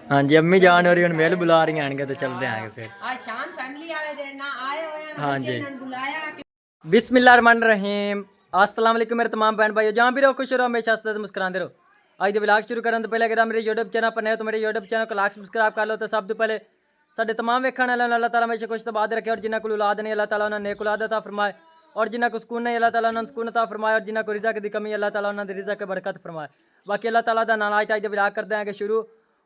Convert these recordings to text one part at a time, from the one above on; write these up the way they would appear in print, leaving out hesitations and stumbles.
हाँ जी अम्मी जान हो रही है मेल बुला रही हैं तो चलते आएंगे फिर। हाँ जी बिस्मिल्लाहिर्रहमानिर्रहीम अस्सलाम वालेकुम मेरे तमाम बहन भाइयों जहाँ भी रहो खुश रहो हमेशा हंसते मुस्कुराते रहो। आज तो व्लॉग शुरू करने तो पहले अगर मेरे यूट्यूब चैनल पर नए तो मेरे यूट्यूब चैनल को लाइक सब्सक्राइब कर लो तो सब तो पहले साडे तमाम वेखण वाले अल्लाह ताला हमेशा खुश तो बाद रखे और जिन्होंने को औलाद नहीं अल्लाह ताला उन्हें नेक औलाद अता फरमाए और जिन्होंने को सुकून नहीं अल्लाह ताला उन्हें सुकून अता फरमाए और जिन्होंने को रिज़्क़ की कमी अल्लाह ताला उन्हें रिज़्क़ की बरकत फरमाए। बाकी अल्लाह ताला दा नाम आज तो व्लॉग करते हैं शुरू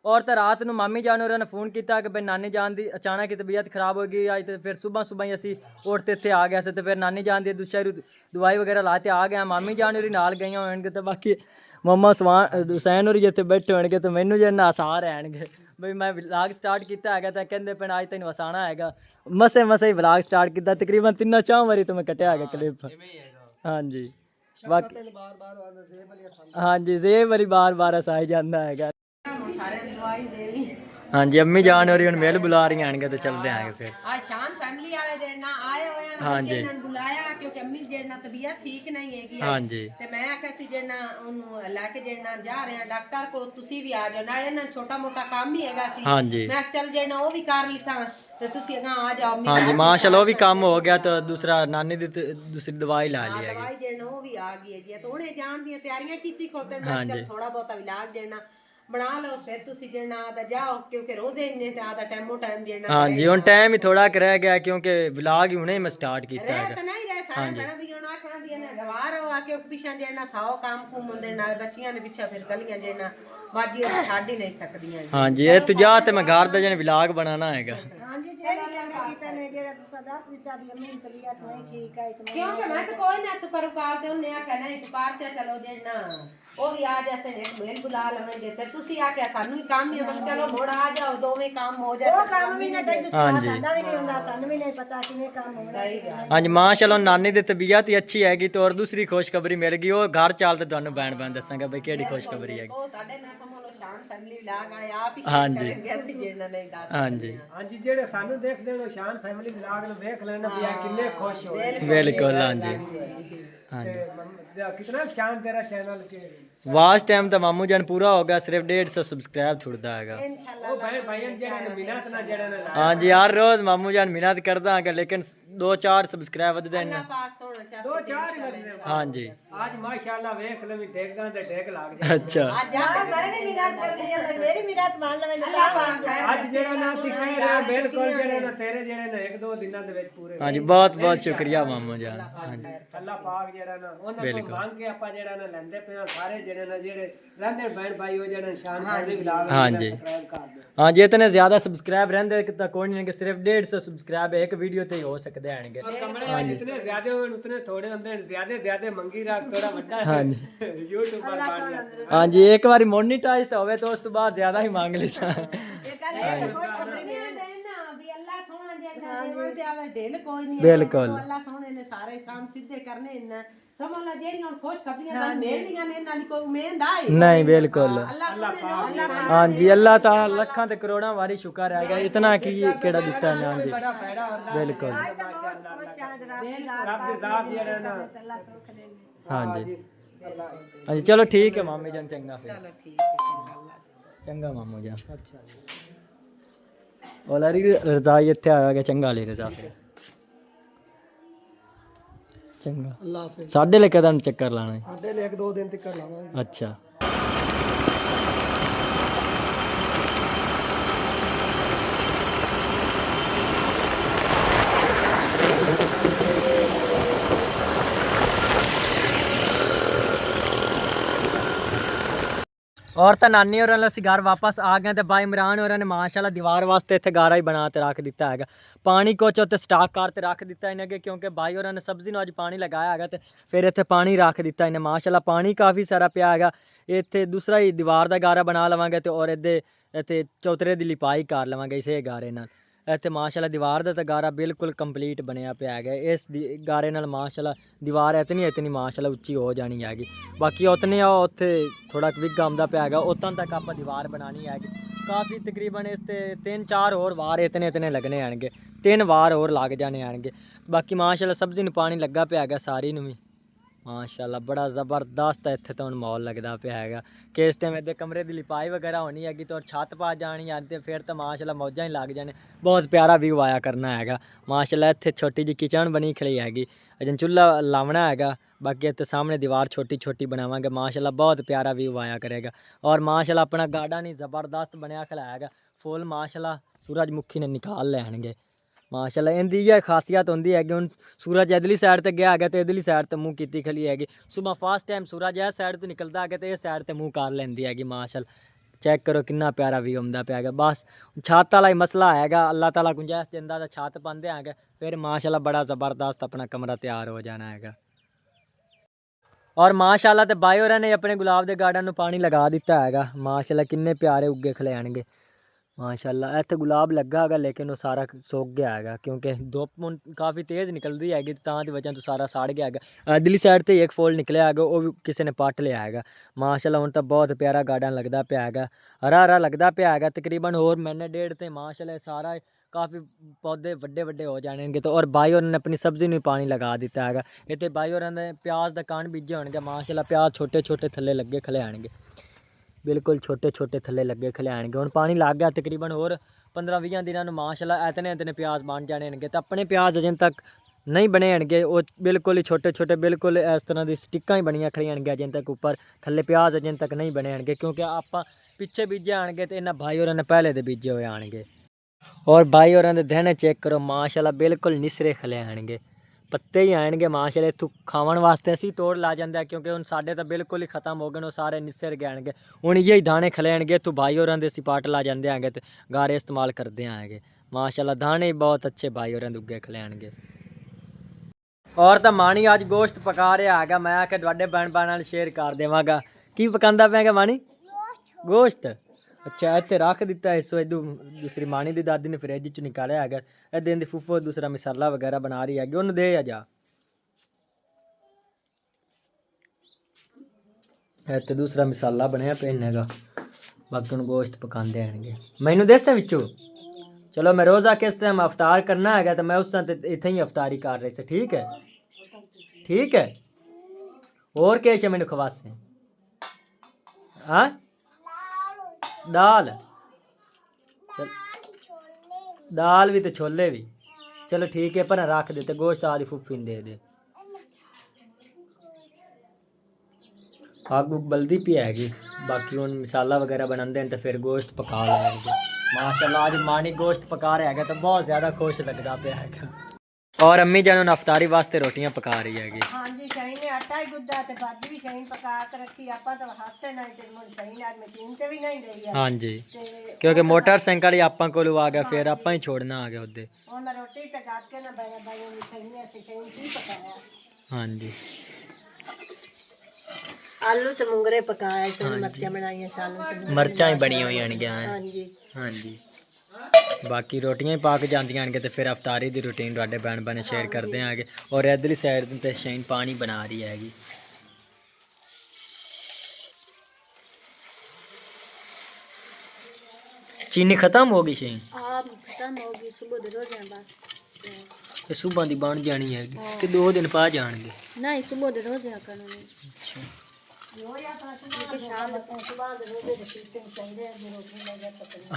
और तो रात को मामी जान होरें ने फोन किया कि भाई नानी जान की अचानक ही तबीयत खराब हो गई अज तो फिर सुबह सुबह ही असी उठ इतने आ गए तो फिर नानी जान की दूसरी दवाई वगैरह लाते आ गए मामी जान होरी नाल गई होणगे तो बाकी मम्मा हुसैन होरी जिते बैठे होणगे तो मैनू जो हसा रहणगे बई मैं व्लॉग स्टार्ट किया है तो कहते पे अज तेन वसाना है मसे मसे ही व्लॉग स्टार्ट किया तकरीबन 3-4 बारी तो मैं कटिया है क्लिप। हाँ जी बाकी हाँ जी जेब वाली बार बार हसाई जाता है। हाँ जी अम्मी जान हो रही है मेल बुला रही हैं तो चलते आएंगे फिर। हाँ जी क्योंकि अम्मी जेना तबीयत ठीक नहीं है हाँ जी ते मैं आख्या सी जेना ओनू लेके जेना जा रहे हैं डॉक्टर को तुसी भी आ जाओ ना ना छोटा मोटा काम ही हैगा सी। हाँ जी मैं चल जेना वो भी कर लिसा तो तुसी अगा आ जाओ। हाँ जी माशाल्लाह वो भी काम हो गया तो दूसरा नानी दी दूसरी दवाई ला ली है दवाई जेना वो भी आ गई है तो उन्हें जान दी तैयारियां कीती खोते मैं हाँ चल जी थोड़ा बहुत इलाज जेना बना लो फिर तुसी जेना आदा जाओ क्योंकि रोजे इन्ने ते आदा टाइमो टाइम जेना। हाँ जी हुन टाइम ही थोड़ा रह गया क्योंकि व्लॉग ही हुणे मैं स्टार्ट किया है। तो नहीं रह सारे बड़ा भी होना आखना भी ने गवार हो आके पीछे जेना 100 काम कुम होंदे नाल बच्चियां ने पीछे फिर गलियां जेना बाजी छाड़ ही नहीं सकदियां। हाँ जी ये तू जा ते मैं घर दा जने व्लॉग बनाना हैगा। हां जी जे कीता ने जेड़ा तुसा दस दिता भी अम्मी तबीयत नहीं ठीक है तो क्योंकि मैं तो कोई ना शुक्र कार ते उन्हें आख्या नहीं तू पार चलो जेना ओ भी आ जैसे एक मेल बुला लवेंगे फिर तुसी आख्या सानू ही काम ही बस चलो मोड़ आ जाओ दोवें काम हो जाए। वो काम भी नहीं सही हाँ जी साडा भी नहीं हुंदा सानू भी नहीं पता किने काम हो सही है। हाँ जी माशाल्लाह नानी दी तबीयत ही अच्छी हैगी तो और दूसरी खुशखबरी मिल गई वो घर चाल ते तुहानू बैन बैन दसांगा भाई केड़ी खुशखबरी हैगी। ओ ताडे ना समझ लो शान फैमिली व्लॉग आए आप ही हाँ जी करेंगे ਅਸੀਂ ਜਿਹੜਾ नहीं दस। हाँ जी हाँ जी जेड़े सानू देखदे हो शान फैमिली व्लॉग नु देख लेना भी आ किन्ने खुश हो बिल्कुल हाँ जी हाँ जी कितना शान तेरा चैनल के वास्ट टाइम तो मामू जान पूरा हो गया सिर्फ 150 सब्सक्राइब छुड़ता है। ओ भाई भाईन जेड़े ने मिन्नत ना जेड़े ने हाँ जी हर रोज मामू जान मिन्नत करदा है लेकिन 2-4 सब्सक्राइब वध देना। पाक सोना चाहते 2-4 ही लगदे। हाँ जी आज माशाल्लाह देख ले भी टेगां ते टेग लाग जाए। अच्छा आज जा मैं भी मिन्नत कर दी मेरी मिन्नत मान ले अल्लाह पाक है आज जेड़ा ना सिखा रहा बिल्कुल जेड़े ना तेरे जेड़े ने 1-2 दिनां दे विच पूरे। हाँ जी बहुत बहुत शुक्रिया मामू जान। हाँ जी अल्लाह पाक जेड़ा ना उन्हां तो मांग के आपा जेड़ा ना लेंदे पे सारे जेड़े ना जेड़े रहंदे बहन भाई हो जेड़े शान फैमिली व्लॉग हाँ जी सब्सक्राइब कर दे। हाँ जी इतने ज्यादा सब्सक्राइब रहंदे तो कोई नहीं कि सिर्फ 150 सब्सक्राइब एक वीडियो ते ही हो सकते हैं। और कमरे जितने ज्यादा हो उतने थोड़े होंदे ज्यादा मंगी रख थोड़ा बड़ा हाँ जी यूट्यूबर बन जा। हाँ जी एक बार मोनेटाइज तो होवे तो उस तो बाद ज्यादा ही मांग ले सा। बिल्कुल अल्लाह सोने ने सारे काम सीधे करने इन्ना समझ ला जेड़ियां खुश खबरियां नाल मेलदियां ने इन्ना दी कोई उम्मीद आई नहीं बिल्कुल अल्लाह सोने ने हाँ जी अल्लाह ताला लखां ते करोड़ां वारी शुक्र है इतना की केड़ा दिता है। हाँ जी बिल्कुल रब दे दात जेड़ा ना हाँ जी हाँ जी चलो ठीक है मामी जान चंगा फिर चलो ठीक है चंगा मामू जान। अच्छा ओला रजा इत्थे आया गया चंगा ले रजा फिर चंगा अल्लाह हाफिज साढ़े ले कदम चक्कर लाना है साडे ले 1-2 दिन तक लावांगे। अच्छा और तो नानी और असी घर वापस आ गए तो भाई इमरान और ने माशाल्लाह दीवार वास्ते इतने गारा ही बना के रख दिता है पानी कुछ उत्ते स्टाक करते रख दिता इन्हें क्योंकि भाई और ने सब्जी अज पानी लगाया है तो फिर इतने पानी रख दिता इन्हें माशाल्लाह पानी काफ़ी सारा पिया है इतने दूसरा ही दीवार का गारा बना लवेंगे तो और इतने चौतरे की लिपाई कर लवेंगे इसे गारे नाल इतने माशाल्लाह दीवार का गारा बिल्कुल कंप्लीट बनया पिया है इस गारे नाल माशाल्लाह दीवार इतनी माशाल्लाह उच्ची हो जानी हैगी बाकी उतनी उत्थे थोड़ा विग आंदा पिया है उतन तक आप दीवार बनानी हैगी काफ़ी तकरीबन इस 3-4 और वार इतने लगने आएंगे 3 वार और लग जाने आएंगे बाकी माशाल्लाह सब्जी पानी लगा पिया है सारी भी ਮਾਸ਼ਾਅੱਲਾ ਬੜਾ ਜ਼ਬਰਦਸਤ ਇੱਥੇ ਤਾਂ ਹੁਣ ਮਾਹੌਲ ਲੱਗਦਾ ਪਿਆ ਹੈਗਾ ਕਿ ਇਸ ਟਾਈਮ ਇਹਦੇ ਕਮਰੇ ਦੀ ਲਿਪਾਈ ਵਗੈਰਾ ਹੋਣੀ ਹੈਗੀ ਤੇ ਛੱਤ ਪਾ ਜਾਣੀ ਹੈ ਤੇ ਫਿਰ ਤਾਂ ਮਾਸ਼ਾਅੱਲਾ ਮੌਜਾਂ ਹੀ ਲੱਗ ਜਾਣੇ। ਬਹੁਤ ਪਿਆਰਾ ਵਿਊ ਆਇਆ ਕਰਨਾ ਹੈਗਾ ਮਾਸ਼ਾਅੱਲਾ। ਇੱਥੇ ਛੋਟੀ ਜਿਹੀ ਕਿਚਨ ਬਣੀ ਖੜੀ ਹੈਗੀ, ਅਜੇ ਚੁੱਲ੍ਹਾ ਲਾਉਣਾ ਹੈਗਾ। ਬਾਕੀ ਇੱਥੇ ਸਾਹਮਣੇ ਦੀਵਾਰ ਛੋਟੀ ਛੋਟੀ ਬਣਾਵਾਂਗੇ ਮਾਸ਼ਾਅੱਲਾ, ਬਹੁਤ ਪਿਆਰਾ ਵਿਊ ਆਇਆ ਕਰੇਗਾ। ਔਰ ਮਾਸ਼ਾਅੱਲਾ ਆਪਣਾ ਗਾਰਡਨ ਹੀ ਜ਼ਬਰਦਸਤ ਬਣਿਆ ਖੜਾ ਹੈਗਾ। ਫੁੱਲ ਮਾਸ਼ਾਅੱਲਾ ਸੂਰਜਮੁਖੀ ਨੇ ਨਿਕਾਲ ਲੈਣਗੇ ਮਾਸ਼ਾਅੱਲਾ। ਇਹਦੀ ਇਹ ਖਾਸੀਅਤ ਹੁੰਦੀ ਹੈ ਕਿ ਹੁਣ ਸੂਰਜ ਇਧਰਲੀ ਸਾਈਡ ਤੇ ਗਿਆ ਹੈਗਾ ਤੇ ਇਧਰਲੀ ਸਾਈਡ ਤੇ ਮੂੰਹ ਕੀਤੀ ਖਲੀ ਹੈਗੀ। ਸੁਬਹ ਫਸਟ ਟਾਈਮ ਸੂਰਜ ਇਸ ਸਾਈਡ ਤੋਂ ਨਿਕਲਦਾ ਹੈਗਾ ਤੇ ਇਹ ਸਾਈਡ ਤੇ ਮੂੰਹ ਕਰ ਲੈਂਦੀ ਹੈਗੀ ਮਾਸ਼ਾਅੱਲਾ। ਚੈੱਕ ਕਰੋ ਕਿੰਨਾ ਪਿਆਰਾ ਵੀ ਆਉਂਦਾ ਪਿਆ ਹੈਗਾ। ਬਸ ਛੱਤ ਵਾਲਾ ਹੀ ਮਸਲਾ ਹੈਗਾ, ਅੱਲਾਹ ਤਾਲਾ ਗੁੰਜਾਇਸ਼ ਦਿੰਦਾ ਤਾਂ ਛੱਤ ਪਾਉਂਦੇ ਹੈਗੇ ਫਿਰ ਮਾਸ਼ਾਅੱਲਾ ਬੜਾ ਜ਼ਬਰਦਸਤ ਆਪਣਾ ਕਮਰਾ ਤਿਆਰ ਹੋ ਜਾਣਾ ਹੈਗਾ। ਔਰ ਮਾਸ਼ਾਅੱਲਾ ਤੇ ਬਾਈ ਹੋਰਾਂ ਨੇ ਆਪਣੇ ਗੁਲਾਬ ਦੇ ਗਾਰਡਨ ਨੂੰ ਪਾਣੀ ਲਗਾ ਦਿੱਤਾ ਹੈਗਾ ਮਾਸ਼ਾਅੱਲਾ। ਕਿੰਨੇ ਪਿਆਰੇ ਉੱਗੇ ਖਲੇ ਆਣਗੇ ਮਾਸ਼ਾਅੱਲਾ। ਇੱਥੇ ਗੁਲਾਬ ਲੱਗਾ ਹੈਗਾ ਲੇਕਿਨ ਉਹ ਸਾਰਾ ਸੁੱਕ ਗਿਆ ਹੈਗਾ ਕਿਉਂਕਿ ਧੁੱਪ ਕਾਫੀ ਤੇਜ਼ ਨਿਕਲਦੀ ਹੈਗੀ ਤਾਂ ਦੀ ਵਜ੍ਹਾ ਤੋਂ ਸਾਰਾ ਸੜ ਗਿਆ ਹੈਗਾ। ਦਿੱਲੀ ਸਾਈਡ ਤੇ ਇੱਕ ਫੁੱਲ ਨਿਕਲਿਆ ਹੈਗਾ, ਉਹ ਵੀ ਕਿਸੇ ਨੇ ਪੱਟ ਲਿਆ ਹੈਗਾ ਮਾਸ਼ਾਅੱਲਾ। ਹੁਣ ਤਾਂ ਬਹੁਤ ਪਿਆਰਾ ਗਾਰਡਨ ਲੱਗਦਾ ਪਿਆ ਹੈਗਾ, ਹਰਾ ਹਰਾ ਲੱਗਦਾ ਪਿਆ ਹੈਗਾ। ਤਕਰੀਬਨ ਹੋਰ ਮਹੀਨੇ ਡੇਢ ਤੇ ਮਾਸ਼ਾਅੱਲਾ ਸਾਰਾ ਕਾਫੀ ਪੌਦੇ ਵੱਡੇ ਵੱਡੇ ਹੋ ਜਾਣਗੇ। ਤਾਂ ਔਰ ਬਾਈ ਹੋਰਾਂ ਨੇ ਆਪਣੀ ਸਬਜ਼ੀ ਨੂੰ ਪਾਣੀ ਲਗਾ ਦਿੱਤਾ ਹੈਗਾ। ਇੱਥੇ ਬਾਈ ਹੋਰਾਂ ਨੇ ਪਿਆਜ਼ ਦਾ ਕਣ ਬੀਜੇ ਹੋਣਗੇ ਮਾਸ਼ਾਅੱਲਾ। ਪਿਆਜ਼ ਛੋਟੇ ਛੋਟੇ ਥੱਲੇ ਲੱਗੇ ਖਲੇ ਆਣਗੇ, ਬਿਲਕੁਲ ਛੋਟੇ ਛੋਟੇ ਥੱਲੇ ਲੱਗੇ ਖਲੇ ਆਣਗੇ। ਹੁਣ ਪਾਣੀ ਲੱਗ ਗਿਆ ਤਕਰੀਬਨ ਹੋਰ 15-20 ਦਿਨਾਂ ਨੂੰ ਮਾਸ਼ਾਅੱਲਾ ਇਤਨੇ ਪਿਆਜ਼ ਬਣ ਜਾਣਗੇ। ਤਾਂ ਆਪਣੇ ਪਿਆਜ਼ ਅਜੇ ਤੱਕ ਨਹੀਂ ਬਣੇ ਹੋਣਗੇ, ਉਹ ਬਿਲਕੁਲ ਹੀ ਛੋਟੇ ਛੋਟੇ ਬਿਲਕੁਲ ਇਸ ਤਰ੍ਹਾਂ ਦੀ ਸਟਿੱਕਾਂ ਹੀ ਬਣੀਆਂ ਖੜੀਆਂ ਹੋਣਗੀਆਂ ਅਜੇ ਤੱਕ। ਉੱਪਰ ਥੱਲੇ ਪਿਆਜ਼ ਅਜੇ ਤੱਕ ਨਹੀਂ ਬਣੇ ਹੋਣਗੇ ਕਿਉਂਕਿ ਆਪਾਂ ਪਿੱਛੇ ਬੀਜੇ ਆਣਗੇ ਤੇ ਇਹਨਾਂ ਭਾਈ ਹੋਰਾਂ ਨੇ ਪਹਿਲੇ ਦੇ ਬੀਜੇ ਹੋਏ ਆਣਗੇ। ਔਰ ਭਾਈ ਹੋਰਾਂ ਦੇ ਦਹਿਣੇ ਚੈੱਕ ਕਰੋ ਮਾਸ਼ਾਅੱਲਾ, ਬਿਲਕੁਲ ਨਿਸਰੇ ਖਲੇ ਆਣਗੇ, ਪੱਤੇ ਹੀ ਆਣਗੇ ਮਾਸ਼ਾਅੱਲਾ। ਇੱਥੋਂ ਖਾਣ ਵਾਸਤੇ ਅਸੀਂ ਤੋੜ ਲਾ ਜਾਂਦੇ ਕਿਉਂਕਿ ਹੁਣ ਸਾਡੇ ਤਾਂ ਬਿਲਕੁਲ ਹੀ ਖਤਮ ਹੋ ਗਏ ਨੇ, ਉਹ ਸਾਰੇ ਨਿਸਰ ਗਏ ਆਣਗੇ। ਹੁਣ ਇਹ ਹੀ ਦਾਣੇ ਖਲੇ ਆਣਗੇ ਇੱਥੋਂ ਭਾਈ ਹੋਰਾਂ ਦੇ ਅਸੀਂ ਪਾਟ ਲਾ ਜਾਂਦੇ ਆਂਗੇ ਤੇ ਗਾਰੇ ਇਸਤੇਮਾਲ ਕਰਦੇ ਆਂਗੇ ਮਾਸ਼ਾਅੱਲਾ। ਦਾਣੇ ਬਹੁਤ ਅੱਛੇ ਭਾਈ ਹੋਰਾਂ ਦੇ ਉੱਗੇ ਖਲੇ ਆਣਗੇ। ਔਰ ਤਾਂ ਮਾਣੀ ਅੱਜ ਗੋਸ਼ਤ ਪਕਾ ਰਿਹਾ ਹੈਗਾ, ਮੈਂ ਆ ਕੇ ਤੁਹਾਡੇ ਭੈਣ ਭਰਾ ਨਾਲ ਸ਼ੇਅਰ ਕਰ ਦੇਵਾਂਗਾ। ਕੀ ਪਕਾਉਂਦਾ ਪਿਆ ਮਾਣੀ? ਗੋਸ਼ਤ। ਅੱਛਾ ਇੱਥੇ ਰੱਖ ਦਿੱਤਾ ਇਸ ਵੇਲੇ। ਦੂਸਰੀ ਮਾਣੀ ਦੀ ਦਾਦੀ ਨੇ ਫਰਿੱਜ ਚ ਨਿਕਾਲਿਆ ਹੈਗਾ। ਇਹਦੇ ਦੀ ਫੁੱਫੋ ਦੂਸਰਾ ਮਸਾਲਾ ਵਗੈਰਾ ਬਣਾ ਰਹੀ ਹੈਗੀ, ਉਹਨੂੰ ਦੇ ਆ ਜਾ। ਇੱਥੇ ਦੂਸਰਾ ਮਸਾਲਾ ਬਣਿਆ ਪਿਆ ਹੈਗਾ, ਬਾਕੀ ਹੁਣ ਗੋਸ਼ਤ ਪਕਾਉਂਦੇ ਆਣਗੇ। ਮੈਨੂੰ ਦੇਸਾਂ ਵਿੱਚੋਂ ਚਲੋ ਮੈਂ ਰੋਜ਼ਾ ਕਿਸ ਤਰ੍ਹਾਂ ਅਫਤਾਰ ਕਰਨਾ ਹੈਗਾ ਤਾਂ ਮੈਂ ਉਸ ਤਰ੍ਹਾਂ ਤੇ ਇੱਥੇ ਹੀ ਅਫਤਾਰੀ ਕਰ ਰਹੀ ਸੀ। ਠੀਕ ਹੈ ਠੀਕ ਹੈ। ਹੋਰ ਕਿਹ ਮੈਨੂੰ ਖਵਾਸੇ? ਹਾਂ ਦਾਲ, ਦਾਲ ਵੀ ਤੇ ਛੋਲੇ ਵੀ। ਚਲੋ ਠੀਕ ਹੈ, ਪਰ ਰੱਖ ਦੇ ਤੇ ਗੋਸ਼ਤ ਆਦੀ ਫੁੱਫੀ ਨੂੰ ਦੇ ਦੇ। ਅੱਗ ਬਲਦੀ ਪਈ ਹੈਗੀ, ਬਾਕੀ ਹੁਣ ਮਸਾਲਾ ਵਗੈਰਾ ਬਣਾਉਂਦੇ ਨੇ ਤਾਂ ਫਿਰ ਗੋਸ਼ਤ ਪਕਾ ਲਵਾਂਗੇ ਮਾਸ਼ਾਅੱਲਾ। ਅੱਜ ਮਾਣੀ ਗੋਸ਼ਤ ਪਕਾ ਰਿਹਾ ਹੈਗਾ ਤਾਂ ਬਹੁਤ ਜ਼ਿਆਦਾ ਖੁਸ਼ ਲੱਗਦਾ ਪਿਆ ਹੈਗਾ। ਔਰ ਅੰਮੀ ਜਾਨ ਅਫਤਾਰੀ ਵਾਸਤੇ ਰੋਟੀਆਂ ਪਕਾ ਰਹੀ ਹੈਗੀ। ਹਾਂਜੀ ਸ਼ਾਹੀ ਨੇ ਆਟਾ ਹੀ ਗੁੱਦਾ ਤੇ ਬਾਦੀ ਵੀ ਸ਼ਾਹੀ ਪਕਾ ਕੇ ਰੱਖੀ। ਆਪਾਂ ਤਾਂ ਹਾਸੇ ਨਾਲ ਤੇ ਮੁੜ ਸ਼ਾਹੀ ਨਾਲ ਮਸ਼ੀਨ ਤੇ ਵੀ ਨਹੀਂ ਗਈ ਆ। ਹਾਂਜੀ ਕਿਉਂਕਿ ਮੋਟਰਸਾਈਕਲ ਹੀ ਆਪਾਂ ਕੋਲ ਆ ਗਿਆ, ਫਿਰ ਆਪਾਂ ਹੀ ਛੋੜਨਾ ਆ ਗਿਆ ਉਹਦੇ। ਹੁਣ ਮੈਂ ਰੋਟੀ ਤੇ ਗੱਡ ਕੇ ਨਾ ਬਾਇਆ ਬਾਇਆ ਨੂੰ ਸ਼ਾਹੀ ਅਸੀਂ ਸ਼ਾਹੀ ਕੀ ਪਕਾਇਆ? ਹਾਂਜੀ ਆਲੂ ਤੇ ਮੁੰਗਰੇ ਪਕਾਏ ਸੀ, ਮਿਰਚਾਂ ਬਣਾਈਆਂ ਸਾਲੂ ਤੇ ਮਿਰਚਾਂ ਹੀ ਬਣੀਆਂ ਹੋਈਆਂ ਹੋਣਗੀਆਂ। ਹਾਂਜੀ ਹਾਂਜੀ ਬਾਕੀ ਰੋਟੀਆਂ ਹੀ ਪਾ ਕੇ ਜਾਂਦੀਆਂ ਹੋਣਗੀਆਂ ਤੇ ਫਿਰ ਅਫਤਾਰੀ ਦੀ ਰੂਟੀਨ ਤੁਹਾਡੇ ਭੈਣ ਭਰਾ ਨਾਲ ਸ਼ੇਅਰ ਕਰਦੇ ਆਂਗੇ। ਔਰ ਇਧਰਲੀ ਸਾਈਡ ਤੇ ਸ਼ਾਹੀਨ ਪਾਣੀ ਬਣਾ ਰਹੀ ਹੈਗੀ। चीनी खत्म हो गई शहीन? खत्म हो गई, सुबह दे रोज हैं बस। ये सुबह दी बन जानी है कि 2 दिन पा जाएंगे? नहीं सुबह दे रोज हैं करने। अच्छा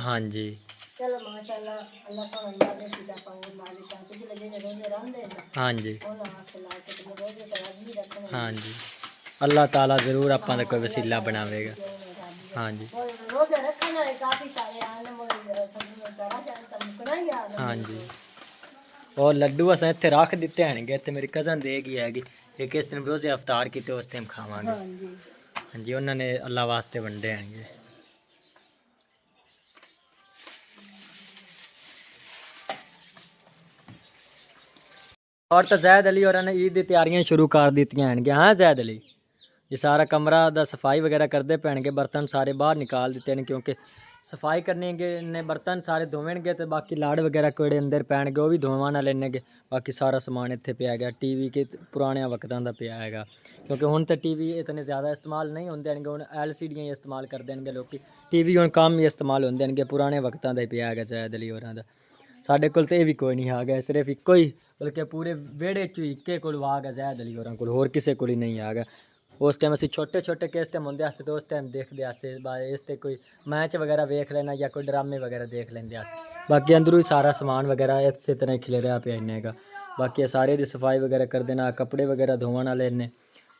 हाँ जी चलो माशाल्लाह अल्लाह सुबहान अल्लाह सीधा पाए मालिक का तुझे लगे ने रोजे रहंदे ना। हाँ जी और हाथ ला के तुम रोजे तराजी रखने। हाँ जी अल्लाह ताला जरूर अपना कोई वसीला बनावेगा। हाँ जी रोजे रखना है काफी सारे आने मोर सब में तरा जान तब मुकना ही आ। हाँ जी और लड्डू अस इतने रख दिते हैं, इतने मेरी कज़न दे गई हैगी। एक इस दिन रोज़े अवतार किए उस टाइम खावांगे। हाँ जी उन्होंने अल्लाह वास्ते वंडे हैं। और तो जैद अली और ईद की तैयारियां शुरू कर दित्तियां हैं। हाँ जैद अली ये सारा कमरा दा सफाई वगैरह करते पैणगे, बर्तन सारे बाहर निकाल दिते हैं क्योंकि सफाई करने ने बर्तन सारे धोवेंगे तो बाकी लाड़ वगैरह कोड़े अंदर पैणगे वो भी धोवा ना लेने। बाकी सारा समान इत्थे पिया गया। टीवी के पुराने वक्तां दा पिया हैगा क्योंकि हुण तो टीवी इतने ज़्यादा इस्तेमाल नहीं होंदे हैं, हुण LCD ही इस्तेमाल कर देंगे लोग। टीवी हुण कम ही इस्तेमाल होंदे हैं, पुराने वक्तां दा ही पिया हैगा जैद अली होरां दा। साडे कोल तो ये भी कोई नहीं आ गया, सिर्फ इक्को ही ਬਲਕਿ ਪੂਰੇ ਵਿਹੜੇ 'ਚ ਹੀ ਇੱਕੇ ਕੋਲ ਵਾਗ ਹੈ ਜ਼ੈਦ ਅਲੀ ਹੋਰਾਂ ਕੋਲ, ਹੋਰ ਕਿਸੇ ਕੋਲ ਹੀ ਨਹੀਂ ਹੈਗਾ। ਉਸ ਟਾਈਮ ਅਸੀਂ ਛੋਟੇ ਛੋਟੇ ਕਿਸ ਟਾਈਮ ਹੁੰਦੇ ਸੀ, ਤੇ ਉਸ ਟਾਈਮ ਦੇਖਦੇ ਸੀ ਇਸ 'ਤੇ ਕੋਈ ਮੈਚ ਵਗੈਰਾ ਵੇਖ ਲੈਣਾ ਜਾਂ ਕੋਈ ਡਰਾਮੇ ਵਗੈਰਾ ਦੇਖ ਲੈਂਦੇ ਸੀ। ਬਾਕੀ ਅੰਦਰੋਂ ਹੀ ਸਾਰਾ ਸਮਾਨ ਵਗੈਰਾ ਇਸੇ ਤਰ੍ਹਾਂ ਹੀ ਖਿਲਰਿਆ ਪਿਆ ਇੰਨੇ का। ਬਾਕੀ ਸਾਰੇ ਦੀ ਸਫਾਈ ਵਗੈਰਾ ਕਰ ਦੇਣਾ, ਕੱਪੜੇ ਵਗੈਰਾ ਧੋਣ ਵਾਲੇ ਨੇ,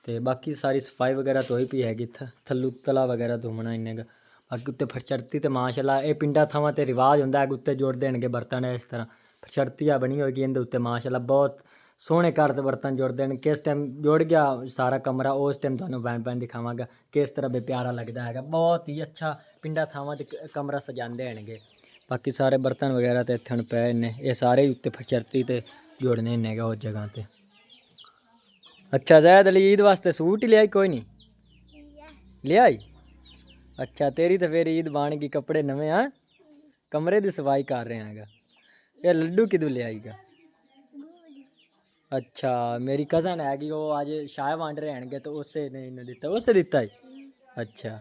ਤੇ ਬਾਕੀ ਸਾਰੀ ਸਫਾਈ ਵਗੈਰਾ ਤੋਂ ਹੀ ਪਈ ਹੈਗੀ। ਥੱਲੂ ਤਲਾ ਵਗੈਰਾ ਧੋਣਾ ਇੰਨੇ का। ਬਾਕੀ ਉੱਤੇ ਫਰਚਰਤੀ ਤੇ ਮਾਸ਼ਾਅੱਲਾ ਇਹ ਪਿੰਡਾਂ ਥਾਵਾਂ ਤੇ ਰਿਵਾਜ ਹੁੰਦਾ ਹੈ, ਉੱਤੇ ਜੋੜ ਦੇਣਗੇ ਬਰਤਨ ਇਸ ਤਰ੍ਹਾਂ ਫਰਚਰਤੀਆ ਬਣੀ ਹੋਏਗੀ ਇਹਦੇ ਉੱਤੇ ਮਾਸ਼ਾਅੱਲਾ ਬਹੁਤ ਸੋਹਣੇ ਘਰ ਦੇ ਬਰਤਨ ਜੋੜ ਦੇਣ। ਕਿਸ ਟਾਈਮ ਜੋੜ ਗਿਆ ਸਾਰਾ ਕਮਰਾ ਉਸ ਟਾਈਮ ਤੁਹਾਨੂੰ ਬੈਨ ਦਿਖਾਵਾਂਗਾ ਕਿਸ ਤਰ੍ਹਾਂ ਬੇ ਪਿਆਰਾ ਲੱਗਦਾ ਹੈਗਾ। ਬਹੁਤ ਹੀ ਅੱਛਾ ਪਿੰਡਾਂ ਥਾਵਾਂ 'ਤੇ ਕਮਰਾ ਸਜਾਉਂਦੇ ਹੋਣਗੇ। ਬਾਕੀ ਸਾਰੇ ਬਰਤਨ ਵਗੈਰਾ ਤੇ ਇੱਥੇ ਪਏ ਨੇ, ਇਹ ਸਾਰੇ ਉੱਤੇ ਫਰਚਰਤੀ ਤੇ ਜੋੜਨੇ ਨੇ ਉਸ ਜਗ੍ਹਾ ਤੇ। अच्छा जैद अली ईद वास्ते सूट ही लिया कोई नहीं लिया? अच्छा तेरी तो फिर ईद बन गई, कपड़े नवे। हाँ कमरे की सफाई कर रहे हैं। ये लड्डू किदू लिया? अच्छा मेरी कज़न हैगी वो अज शाह वंड रहे हैं तो उसे ने इन्हें दिता, उसे दिता ही। अच्छा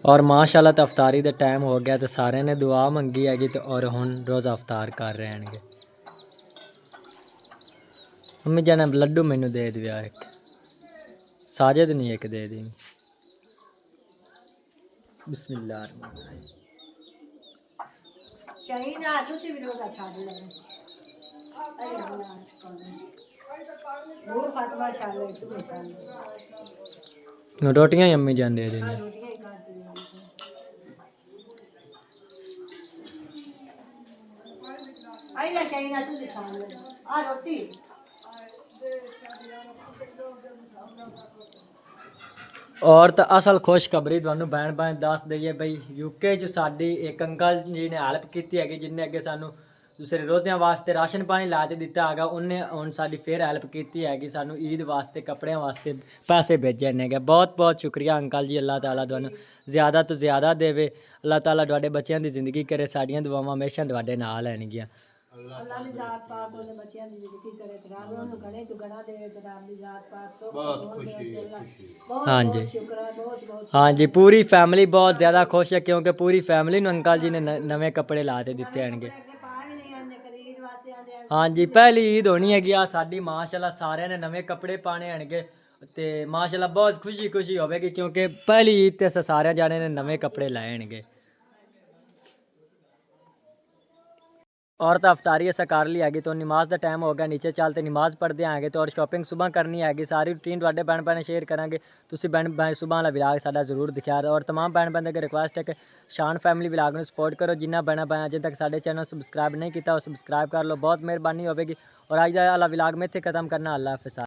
और माशाल्लाह तो अफतारी का टाइम हो गया तो सारे ने दुआ मंगी हैगी तो और हुण रोज़ा अफतार कर रहे हैं। मम्मी जाने लड्डू मैनू दे दिया एक, साजिद नहीं एक दे दी। बिस्मिल्लाह रोटियां अम्मी जान दे देनी। और तो असल खुशखबरी तुहानू भैन भैन दस दईए बई यूके च साडी एक अंकल जी ने हेल्प की है, जिन्हें अगे सानू दूसरे रोज़ियां वास्ते राशन पानी ला के दिता है। उन्हें हुण साडी फिर हेल्प की है, सानू ईद वास्ते कपड़े वास्ते पैसे भेजे ने गए। बहुत बहुत शुक्रिया अंकल जी, अल्लाह ताला तुहानू ज़्यादा तो ज़्यादा देवे। अल्लाह ताला तुहाडे बच्चों की जिंदगी करे, साडियां दुआवां हमेशा तुहाडे नाल रहणगियां। अल्लाह दी जात पाक ਉਹਨੇ ਬੱਚਿਆਂ ਦੀ ਜ਼ਿੰਦਗੀ ਕਰੇ ਤੇ ਰੱਬ ਉਹਨੂੰ ਗਣੇ ਤੋਂ ਗਣਾ ਦੇਵੇ ਤੇ ਰੱਬ ਦੀ जात पाक सुख बहुत बहुत हाँ जी शुक्र है, बहुत बहुत हाँ जी पूरी फैमिली बहुत ज़्यादा खुश है क्योंकि पूरी फैमिली नू अंकल जी ने नवे कपड़े ला के दिते हैं। हाँ जी पहली ईद होनी हैगी आ साडी, माशाल्लाह सारे ने नवे कपड़े पाने हैं ते माशाल्लाह बहुत खुशी खुशी होगी क्योंकि पहली ईद ते सारे जाने ने नवे कपड़े लाए हैं। और तो अफ्तारी ऐसा कर ली हैगी तो नमाज का टाइम हो गया, नीचे चलते नमाज पढ़ते आएंगे तो और शॉपिंग सुबह करनी हैगी। सारी रूटीन तुहाडे भैन भैन शेयर करांगे, तुसीं भैन सुबह वाला विलाग साडा जरूर दिखा। और तमाम भैन भैन अगर रिक्वेस्ट है कि शान फैमिली विलाग में सपोर्ट करो, जिन्ना भैन भैन अजे तक साडे चैनल सबसक्राइब नहीं किया वो सबसक्राइब कर लो, बहुत मेहरबानी होगी। और अज दा वाला विलाग में इत्थे खत्म करना। अल्लाह हाफिज़।